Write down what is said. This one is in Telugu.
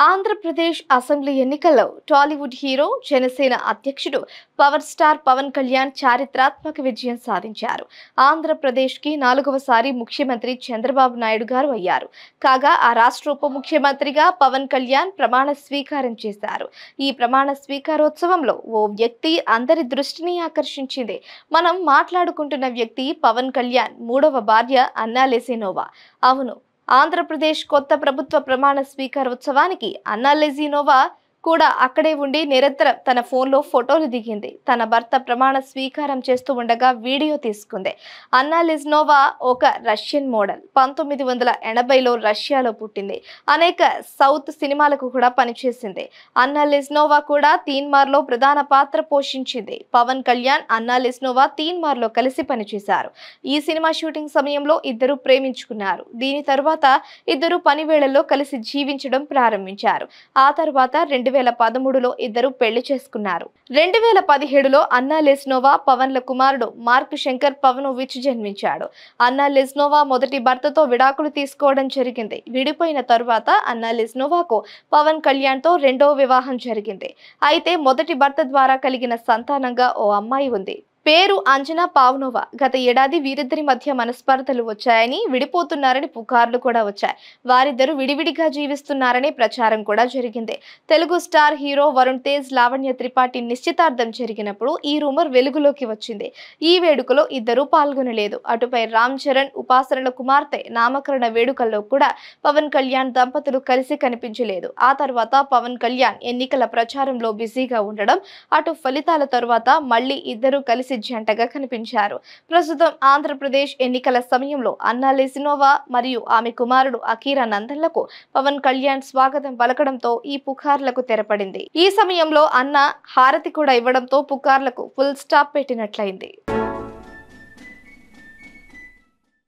ఆంధ్రప్రదేశ్ అసెంబ్లీ ఎన్నికల్లో టాలీవుడ్ హీరో జనసేన అధ్యక్షుడు పవర్ స్టార్ పవన్ కళ్యాణ్ చారిత్రాత్మక విజయం సాధించారు. ఆంధ్రప్రదేశ్కి 4వసారి ముఖ్యమంత్రి చంద్రబాబు నాయుడు గారు అయ్యారు. కాగా ఆ రాష్ట్ర ఉప ముఖ్యమంత్రిగా పవన్ కళ్యాణ్ ప్రమాణ స్వీకారం చేశారు. ఈ ప్రమాణ స్వీకారోత్సవంలో ఓ వ్యక్తి అందరి దృష్టిని ఆకర్షించింది. మనం మాట్లాడుకుంటున్న వ్యక్తి పవన్ కళ్యాణ్ 3వ భార్య అన్నా లెసినోవా. అవును, ఆంధ్రప్రదేశ్ కొత్త ప్రభుత్వ ప్రమాణ స్వీకారోత్సవానికి అన్నా లెసినోవా కూడా అక్కడే ఉండి నిరంతరం తన ఫోన్లో ఫోటోలు దిగింది. తన భర్త ప్రమాణ స్వీకారం చేస్తూ ఉండగా వీడియో తీసుకుంది. అన్నా లెసినోవా ఒక రష్యన్ మోడల్. 1980లో రష్యాలో పుట్టింది. అనేక సౌత్ సినిమాలకు కూడా పనిచేసింది. అన్నా లెసినోవా కూడా తీన్మార్లో ప్రధాన పాత్ర పోషించింది. పవన్ కళ్యాణ్, అన్నా లెసినోవా తీన్మార్లో కలిసి పనిచేశారు. ఈ సినిమా షూటింగ్ సమయంలో ఇద్దరు ప్రేమించుకున్నారు. దీని తరువాత ఇద్దరు పని వేళల్లో కలిసి జీవించడం ప్రారంభించారు. ఆ తర్వాత 2013లో ఇద్దరు పెళ్లి చేసుకున్నారు. 2017లో అన్నా లెసినోవా పవన్ల కుమారుడు మార్క్ శంకర్ పవనోవిచ్ జన్మించాడు. అన్నా లెసినోవా మొదటి భర్తతో విడాకులు తీసుకోవడం జరిగింది. విడిపోయిన తరువాత అన్నా లెసినోవాకు పవన్ కళ్యాణ్ తో రెండవ వివాహం జరిగింది. అయితే మొదటి భర్త ద్వారా కలిగిన సంతానంగా ఓ అమ్మాయి ఉంది. పేరు అంజనా పావ్నోవా. గత ఏడాది వీరిద్దరి మధ్య మనస్పర్ధలు వచ్చాయని, విడిపోతున్నారని పుకార్లు కూడా వచ్చాయి. వారిద్దరూ విడివిడిగా జీవిస్తున్నారని ప్రచారం కూడా జరిగింది. తెలుగు స్టార్ హీరో వరుణ్ తేజ్, లావణ్య త్రిపాఠి నిశ్చితార్థం జరిగినప్పుడు ఈ రూమర్ వెలుగులోకి వచ్చింది. ఈ వేడుకలో ఇద్దరూ పాల్గొనలేదు. అటుపై రామ్ చరణ్, ఉపాసనల కుమార్తె నామకరణ వేడుకల్లో కూడా పవన్ కళ్యాణ్ దంపతులు కలిసి కనిపించలేదు. ఆ తర్వాత పవన్ కళ్యాణ్ ఎన్నికల ప్రచారంలో బిజీగా ఉండడం, అటు ఫలితాల తరువాత మళ్లీ ఇద్దరు కలిసి జంటగా కనిపించారు. ప్రస్తుతం ఆంధ్రప్రదేశ్ ఎన్నికల సమయంలో అన్నా లెసినోవా మరియు ఆమె కుమారుడు అకీరా నందన్లకు పవన్ కళ్యాణ్ స్వాగతం పలకడంతో ఈ పుకార్లకు తెరపడింది. ఈ సమయంలో అన్న హారతి కూడా ఇవ్వడంతో పుకార్లకు ఫుల్ స్టాప్ పెట్టినట్లయింది.